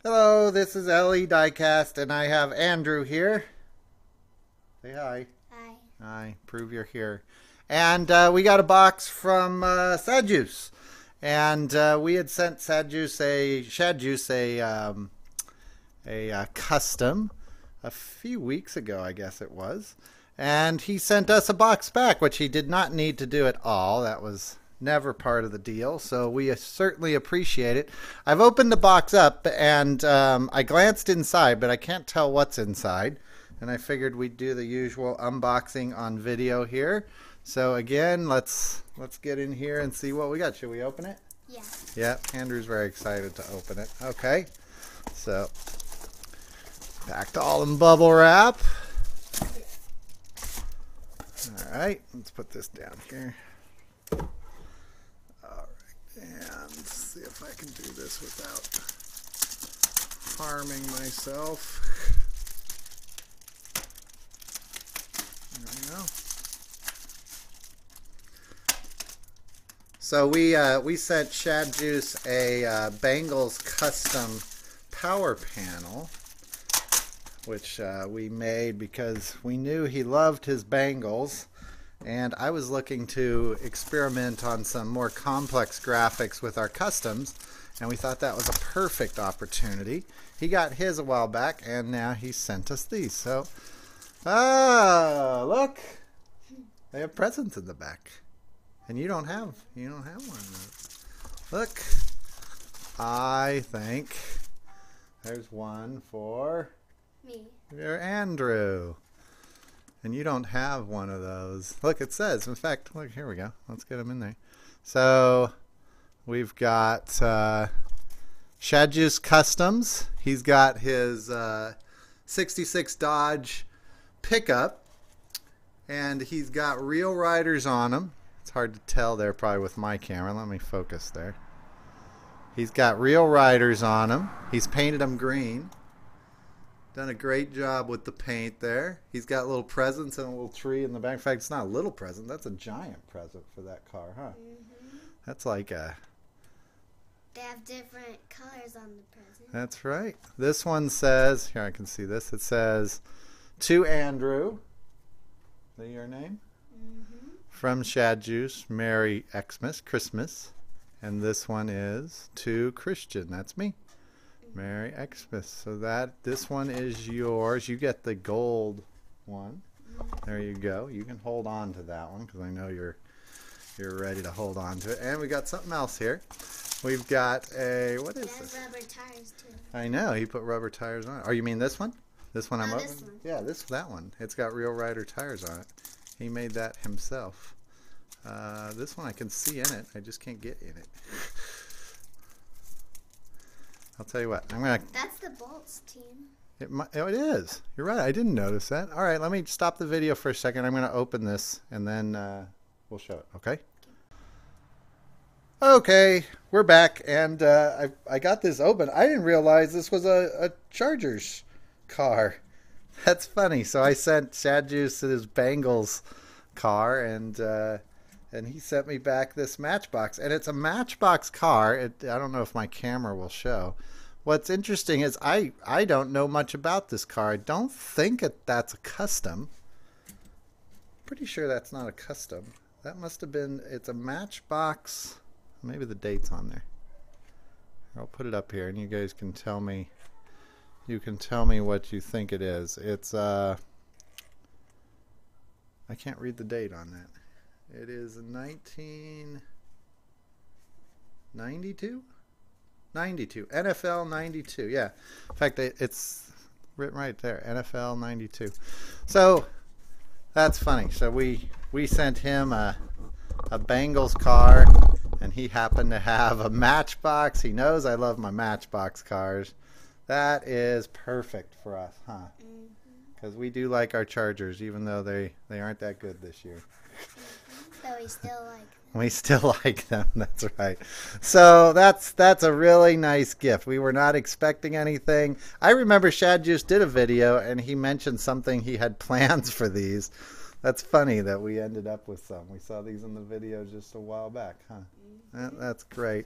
Hello, this is Ellie Diecast, and I have Andrew here. Say hi. Hi. Hi, prove you're here. And we got a box from Shadjuice. And we had sent Shadjuice a custom a few weeks ago, I guess it was. And he sent us a box back, which he did not need to do at all. That was never part of the deal, so we certainly appreciate it. I've opened the box up, and I glanced inside, but I can't tell what's inside. And I figured we'd do the usual unboxing on video here. So again, let's get in here and see what we got. Should we open it? Yeah. Yeah, Andrew's very excited to open it. Okay, so packed all in bubble wrap. All right, let's put this down here. All right, and see if I can do this without harming myself. There we go. So we sent Shadjuice a Bengals custom power panel, which we made because we knew he loved his Bengals, and I was looking to experiment on some more complex graphics with our customs, and we thought that was a perfect opportunity. He got his a while back, and now he sent us these. So, look, they have presents in the back, and you don't have one of those. Look, I think there's one for Me. you're Andrew. And you don't have one of those. Look, it says, in fact, look, here we go. Let's get them in there. So we've got Shadjuice Customs. He's got his 66 Dodge pickup. And he's got real riders on him. It's hard to tell there probably with my camera. Let me focus there. He's got real riders on him. He's painted them green. Done a great job with the paint there. He's got little presents and a little tree in the back. In fact, it's not a little present. That's a giant present for that car, huh? Mm-hmm. That's like a... They have different colors on the present. That's right. This one says... Here, I can see this. It says, to Andrew. Is that your name? Mm-hmm. From Shadjuice, Merry Xmas, Christmas. And this one is to Christian. That's me. Merry Xmas. So this one is yours. You get the gold one. There you go. You can hold on to that one because I know you're ready to hold on to it. And we got something else here. We've got a, what is this? Rubber tires too. I know, he put rubber tires on it. Oh, you mean this one? This one I'm No, opening? this one. Yeah, that one. It's got real rider tires on it. He made that himself. This one I can see in it. I just can't get in it. I'll tell you what. That's the Bolts team. It is. You're right. I didn't notice that. All right. Let me stop the video for a second. I'm going to open this and then we'll show it. Okay. Okay. We're back, and I got this open. I didn't realize this was a Chargers car. That's funny. So I sent Shadjuice his Bengals car, and he sent me back this Matchbox. And it's a Matchbox car. I don't know if my camera will show. What's interesting is I don't know much about this car. I don't think that's a custom. Pretty sure that's not a custom. That must have been, it's a Matchbox. Maybe the date's on there. I'll put it up here and you guys can tell me. You can tell me what you think it is. It's, I can't read the date on that. It is 1992? 92. NFL 92. Yeah. In fact, it's written right there. NFL 92. So that's funny. So we sent him a Bengals car, and he happened to have a Matchbox. He knows I love my Matchbox cars. That is perfect for us, huh? Because we do like our Chargers, even though they aren't that good this year. But we still like them. We still like them. That's right. So that's a really nice gift. We were not expecting anything. I remember Shadjuice did a video, and he mentioned something he had plans for these. That's funny that we ended up with some. We saw these in the video just a while back, huh? That's great.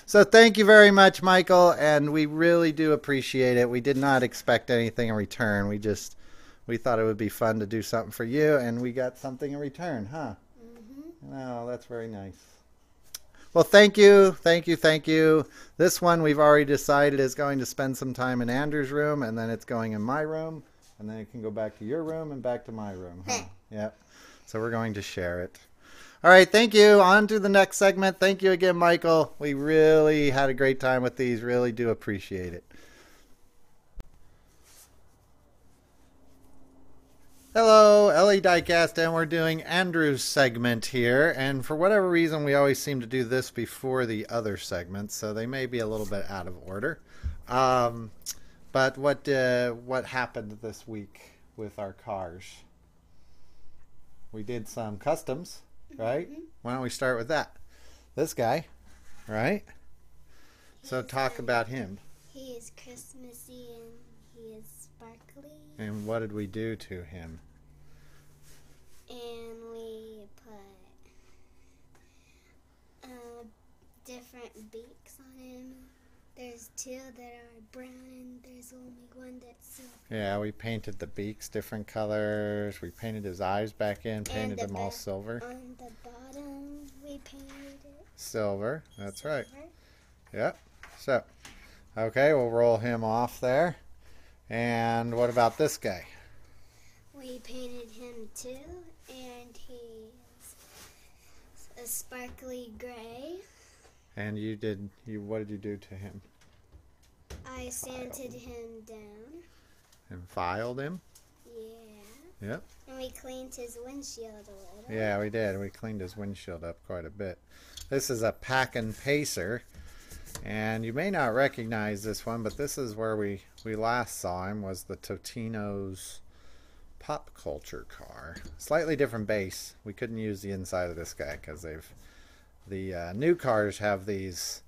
So thank you very much, Michael, and we really do appreciate it. We did not expect anything in return. We thought it would be fun to do something for you, and we got something in return, huh? Oh, that's very nice. Well, thank you. This one we've already decided is going to spend some time in Andrew's room, and then it's going in my room, and then it can go back to your room and back to my room, huh? Yep. So we're going to share it. All right, thank you. On to the next segment. Thank you again, Michael. We really had a great time with these. Really do appreciate it. Hello, Ellie Diecast, and we're doing Andrew's segment here. And for whatever reason, we always seem to do this before the other segments, so they may be a little bit out of order. But what happened this week with our cars? We did some customs. Right? Why don't we start with that? This guy, right? So talk about him. He is Christmassy and he is sparkly. And what did we do to him? And we put different beaks on him. There's two that are brown and there's only one that's silver. Yeah, we painted the beaks different colors. We painted his eyes back in, painted them all silver. On the bottom, we painted it silver. That's silver. right. Yep. So, okay, we'll roll him off there. And what about this guy? We painted him too, and he's a sparkly gray. And what did you do to him? I sanded him down. And filed him? Yeah. Yep. And we cleaned his windshield a little. Yeah, we did. We cleaned his windshield up quite a bit. This is a Pack and Pacer. And you may not recognize this one, but this is where we last saw him, was the Totino's Pop Culture car. Slightly different base. We couldn't use the inside of this guy because the new cars have these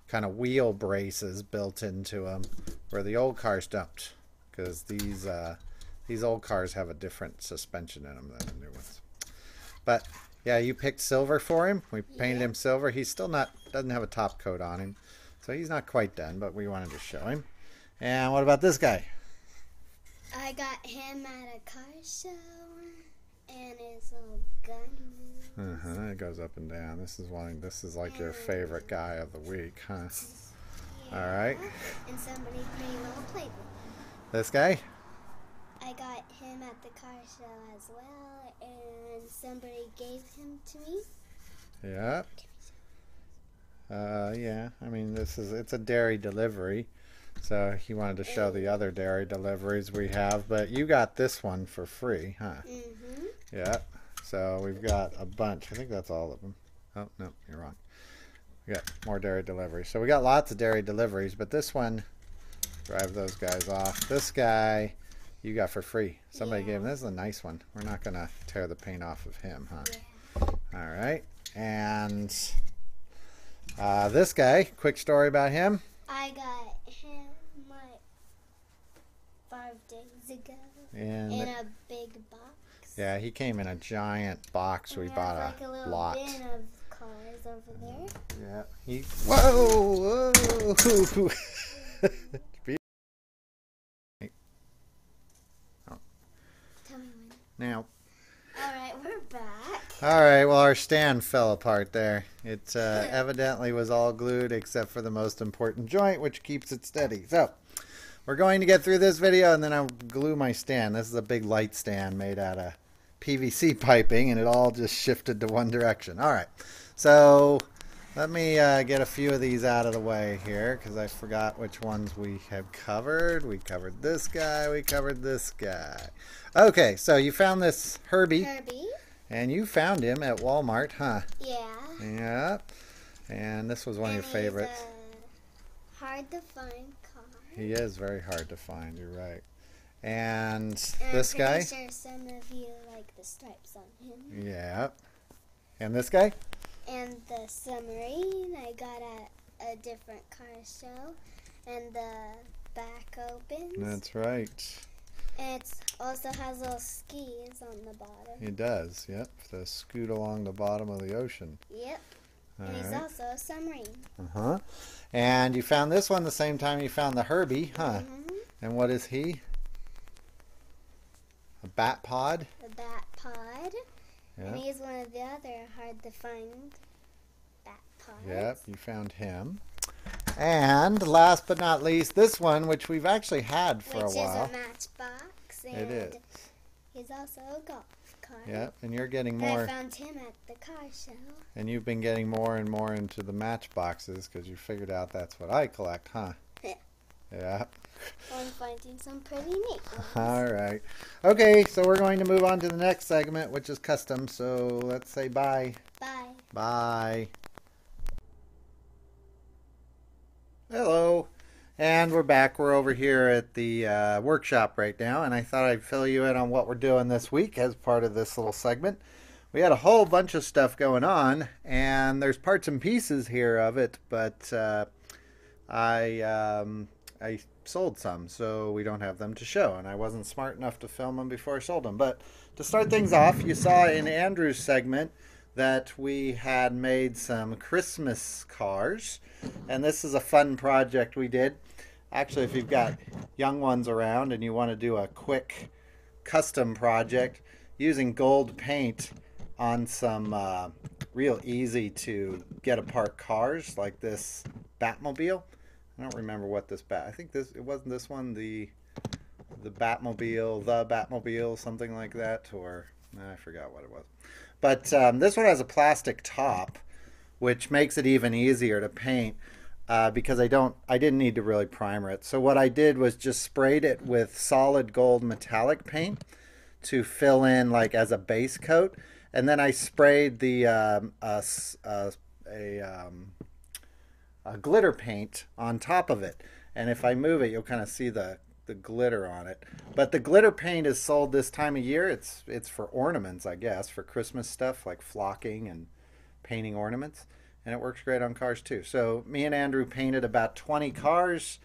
kind of wheel braces built into them, where the old cars don't, because these old cars have a different suspension in them than the new ones. But yeah, you picked silver for him. We painted him silver. He's still doesn't have a top coat on him, so he's not quite done, but we wanted to show him. And what about this guy? I got him at a car show, and his little gun. It goes up and down. This is like your favorite guy of the week, huh? Yeah. All right. And somebody pretty well played with him. This guy? I got him at the car show as well, and somebody gave him to me. Yeah. Yeah. I mean, it's a dairy delivery, so he wanted to show the other dairy deliveries we have, but you got this one for free, huh? Yeah. So we've got a bunch. I think that's all of them. Oh, no, you're wrong. We got more dairy deliveries. So we got lots of dairy deliveries, but this one, drive those guys off. This guy, you got for free. Somebody gave him. This is a nice one. We're not going to tear the paint off of him, huh? Yeah. All right. And this guy, quick story about him. I got him like 5 days ago in a big box. Yeah, he came in a giant box. We bought like a lot. Bin of cars over there. Yeah. Whoa! Tell me when. Now. All right, we're back. All right. Well, our stand fell apart there. It evidently was all glued except for the most important joint, which keeps it steady. So we're going to get through this video, and then I'll glue my stand. This is a big light stand made out of PVC piping, and it all just shifted to one direction. All right, so let me get a few of these out of the way here, because I forgot which ones we have covered. We covered this guy. We covered this guy. Okay, so you found this Herbie. And you found him at Walmart, huh? Yeah. Yeah. And this was one of your favorites. Hard to find car. He is very hard to find, you're right. And this guy? I'm pretty sure some of you like the stripes on him. Yeah. And this guy? And the submarine I got at a different car show. And the back opens. That's right. It also has little skis on the bottom. He does, yep. To scoot along the bottom of the ocean. Yep. All And he's right. also a submarine. Uh-huh. And you found this one the same time you found the Herbie, huh? Mm-hmm. And what is he? A bat pod? The bat pod. Yeah. And he's one of the other hard to find bat pods. Yep, you found him. And last but not least, this one, which we've actually had for a while. Which is a matchbox. And It is. he's also a golf cart. Yep, and you're getting And more. I found him at the car show. And you've been getting more and more into the matchboxes because you figured out that's what I collect, huh? Yeah. Yeah. I'm finding some pretty neat ones. All right. Okay, so we're going to move on to the next segment, which is custom. So let's say bye. Bye. Bye. Hello. And we're back. We're over here at the workshop right now, and I thought I'd fill you in on what we're doing this week as part of this little segment. We had a whole bunch of stuff going on, and there's parts and pieces here of it, but I sold some, so we don't have them to show, and I wasn't smart enough to film them before I sold them. But to start things off, you saw in Andrew's segment that we had made some Christmas cars, and this is a fun project we did. Actually, if you've got young ones around and you want to do a quick custom project using gold paint on some real easy to get apart cars like this Batmobile. I don't remember what this I think it wasn't this one, the Batmobile, something like that, or I forgot what it was. But this one has a plastic top, which makes it even easier to paint because I didn't need to really primer it. So what I did was just sprayed it with solid gold metallic paint to fill in like as a base coat, and then I sprayed the a glitter paint on top of it. And if I move it, you'll kind of see the glitter on it. But the glitter paint is sold this time of year. It's for ornaments, I guess, for Christmas stuff like flocking and painting ornaments. And it works great on cars too. So me and Andrew painted about 20 cars.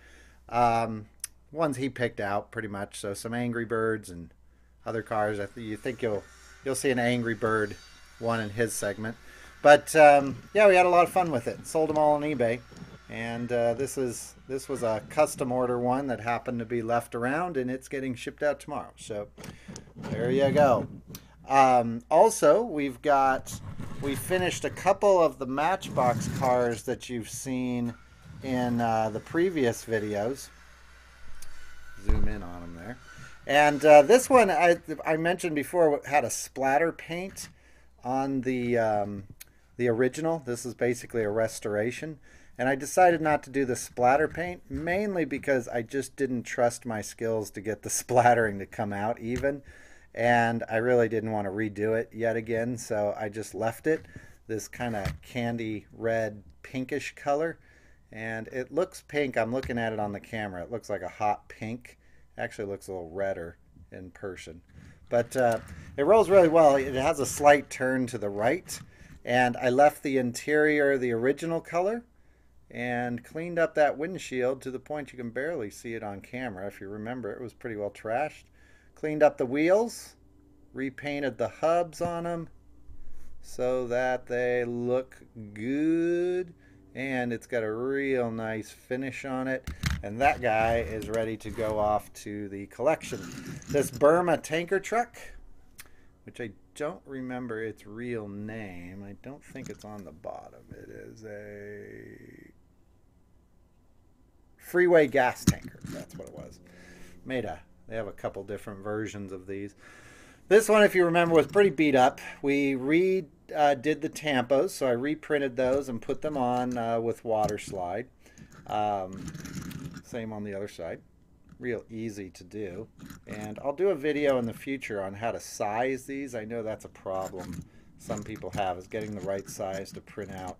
Ones he picked out pretty much. So some Angry Birds and other cars. You think you'll see an Angry Bird one in his segment. But yeah, we had a lot of fun with it. Sold them all on eBay, and this was a custom order one that happened to be left around, and it's getting shipped out tomorrow. So there you go. Also, we finished a couple of the Matchbox cars that you've seen in the previous videos. Zoom in on them there. And this one I mentioned before had a splatter paint on the original. This is basically a restoration, and I decided not to do the splatter paint mainly because I just didn't trust my skills to get the splattering to come out even, and I really didn't want to redo it yet again, so I just left it this kind of candy red pinkish color, and it looks pink. I'm looking at it on the camera. It looks like a hot pink. Actually looks a little redder in person, but it rolls really well. It has a slight turn to the right. And I left the interior the original color and cleaned up that windshield to the point you can barely see it on camera. If you remember, it was pretty well trashed. Cleaned up the wheels, repainted the hubs on them so that they look good. And it's got a real nice finish on it. And that guy is ready to go off to the collection. This Burma tanker truck, which I don't remember its real name. I don't think it's on the bottom. It is a freeway gas tanker. That's what it was. They have a couple different versions of these. This one, if you remember, was pretty beat up. We did the tampos, so I reprinted those and put them on with water slide. Same on the other side. Real easy to do, and I'll do a video in the future on how to size these. I know that's a problem some people have, is getting the right size to print out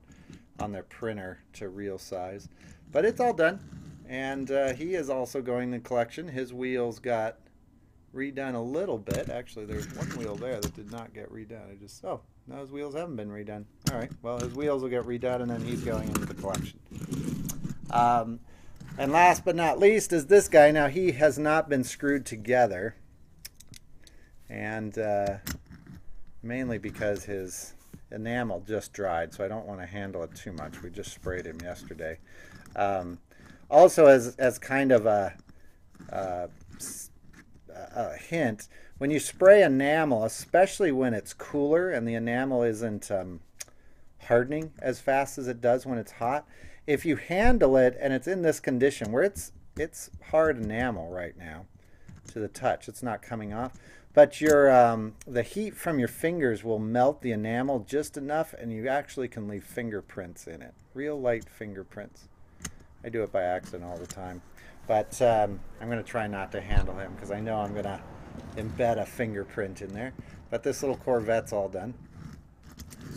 on their printer to real size, but it's all done. And he is also going to collection. His wheels got redone a little bit. Actually, there's one wheel there that did not get redone. No, his wheels haven't been redone. All right, well, his wheels will get redone, and then he's going into the collection. And last but not least is this guy. Now, he has not been screwed together. and mainly because his enamel just dried, so I don't want to handle it too much. We just sprayed him yesterday. Also, as kind of a hint, when you spray enamel, especially when it's cooler and the enamel isn't hardening as fast as it does when it's hot, if you handle it and it's in this condition where it's hard enamel right now to the touch, it's not coming off, but your the heat from your fingers will melt the enamel just enough, and you actually can leave fingerprints in it, real light fingerprints. I do it by accident all the time, but I'm going to try not to handle him because I know I'm going to embed a fingerprint in there. But this little Corvette's all done,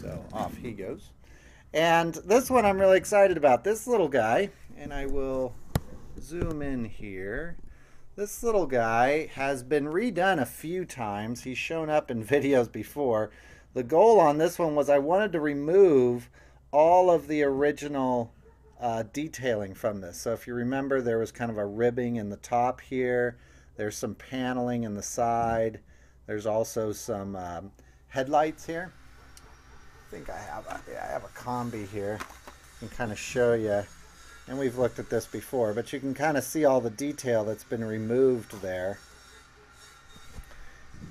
so off he goes. And this one I'm really excited about. This little guy, and I will zoom in here. This little guy has been redone a few times. He's shown up in videos before. The goal on this one was I wanted to remove all of the original detailing from this. So if you remember, there was kind of a ribbing in the top here. There's some paneling in the side. There's also some headlights here. I think I have a Kombi here. I can kind of show you. And we've looked at this before, but you can kind of see all the detail that's been removed there.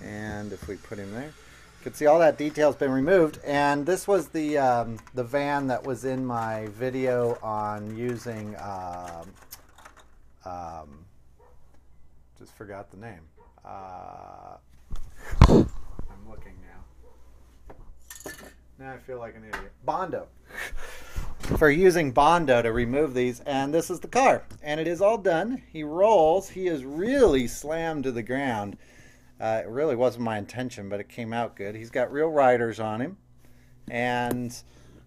And if we put him there, you can see all that detail's been removed. And this was the van that was in my video on using, just forgot the name. I'm looking now. Now I feel like an idiot. Bondo. For using Bondo to remove these, and this is the car, and it is all done. He rolls. He is really slammed to the ground. It really wasn't my intention, but it came out good. He's got real riders on him, and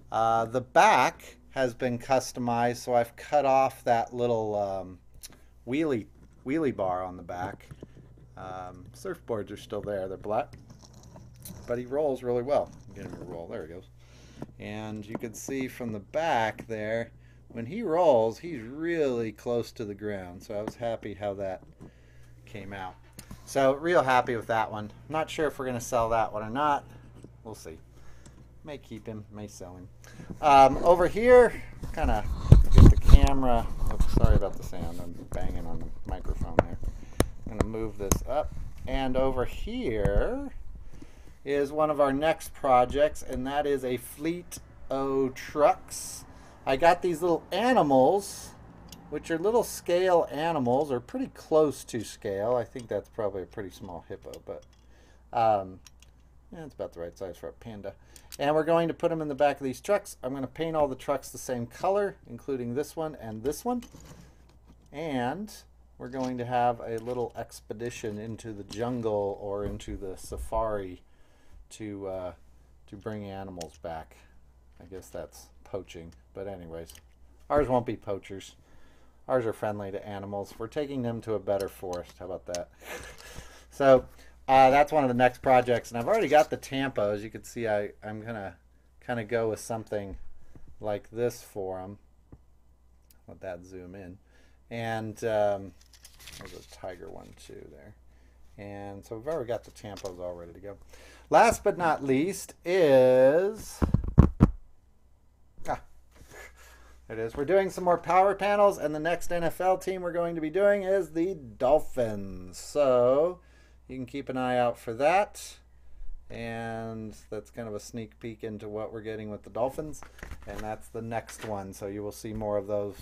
the back has been customized, so I've cut off that little wheelie bar on the back. Surfboards are still there. They're black, but he rolls really well. Get him to roll. There he goes. And you can see from the back there, when he rolls, he's really close to the ground. So I was happy how that came out. So real happy with that one. Not sure if we're going to sell that one or not. We'll see. May keep him, may sell him. Over here, kind of get the camera. Oops, sorry about the sound. I'm banging on the microphone there. I'm going to move this up. And over here is one of our next projects, and that is a fleet of trucks. I got these little animals, which are little scale animals, or pretty close to scale. I think that's probably a pretty small hippo, but yeah, it's about the right size for a panda. And we're going to put them in the back of these trucks. I'm going to paint all the trucks the same color, including this one and this one. And we're going to have a little expedition into the jungle or into the safari to bring animals back. I guess that's poaching, but anyways, ours won't be poachers. Ours are friendly to animals. We're taking them to a better forest. How about that? So that's one of the next projects, and I've already got the tampo. As you can see, I'm gonna kind of go with something like this for them. Let that zoom in, and there's a tiger one too there. And so we've already got the tampos all ready to go. Last but not least is, it is. We're doing some more power panels, and the next NFL team we're going to be doing is the Dolphins. So you can keep an eye out for that. And that's kind of a sneak peek into what we're getting with the Dolphins. And that's the next one. So you will see more of those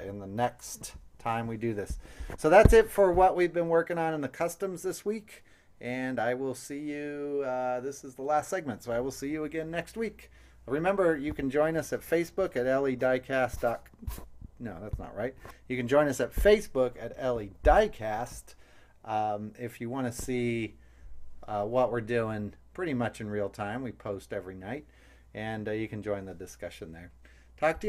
in the next time we do this. So that's it for what we've been working on in the customs this week, and I will see you this is the last segment, so I will see you again next week. Remember, you can join us at Facebook at LEDiecast. No, that's not right. You can join us at Facebook at LEDiecast if you want to see what we're doing pretty much in real time. We post every night, and you can join the discussion there. Talk to you later.